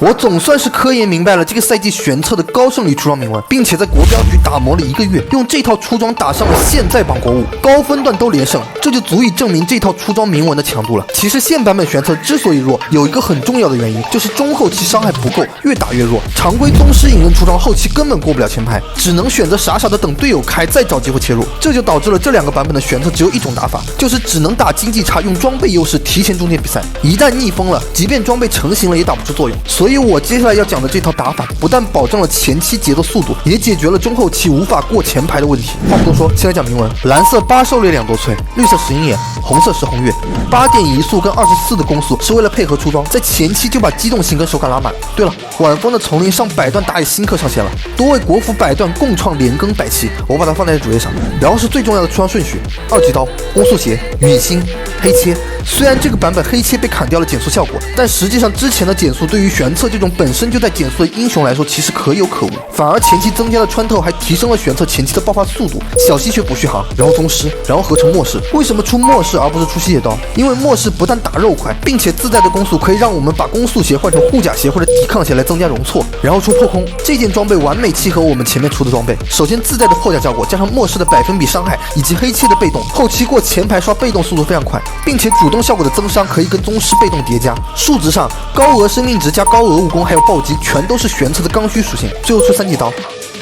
我总算是科研明白了这个赛季玄策的高胜率出装铭文，并且在国标局打磨了1个月，用这套出装打上了现在榜国5，高分段都连胜，这就足以证明这套出装铭文的强度了。其实现版本玄策之所以弱，有一个很重要的原因，就是中后期伤害不够，越打越弱。常规宗师引刃出装后期根本过不了前排，只能选择傻傻的等队友开，再找机会切入，这就导致了这2个版本的玄策只有一种打法，就是只能打经济差，用装备优势提前终结比赛。一旦逆风了，即便装备成型了也打不出作用。所以我接下来要讲的这套打法，不但保证了前期节奏速度，也解决了中后期无法过前排的问题。话不多说，先来讲铭文。蓝色8狩猎2多萃，绿色10鹰眼，红色10红月，8.1速跟24的攻速是为了配合出装，在前期就把机动性跟手感拉满。对了，晚风的丛林上100段打野新客上线了，多位国服100段共创连更100期，我把它放在主页上。然后是最重要的出装顺序：2级刀、攻速鞋、陨星、黑切。虽然这个版本黑切被砍掉了减速效果，但实际上之前的减速对于玄策这种本身就在减速的英雄来说，其实可有可无。反而前期增加了穿透，还提升了玄策前期的爆发速度。小吸血补续航，然后宗师，然后合成末世。为什么出末世而不是出吸血刀？因为末世不但打肉快，并且自带的攻速可以让我们把攻速鞋换成护甲鞋或者抵抗鞋来增加容错。然后出破空，这件装备完美契合我们前面出的装备。首先自带的破甲效果，加上末世的百分比伤害以及黑切的被动，后期过前排刷被动速度非常快，并且主动效果的增伤可以跟宗师被动叠加。数值上，高额生命值加高额物攻还有暴击全都是玄策的刚需属性。最后出3级刀，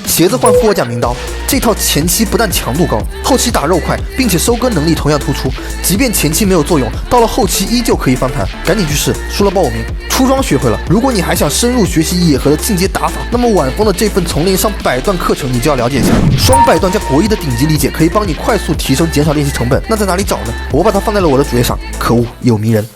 鞋子换复活甲名刀，这套前期不但强度高，后期打肉快，并且收割能力同样突出。即便前期没有作用，到了后期依旧可以翻盘。赶紧去试，输了报我名。出装学会了，如果你还想深入学习野河的进阶打法，那么晚风的这份丛林上100段课程你就要了解一下。双100段加国1的顶级理解，可以帮你快速提升，减少练习成本。那在哪里找呢？我把它放在了我的主页上。可恶，有迷人。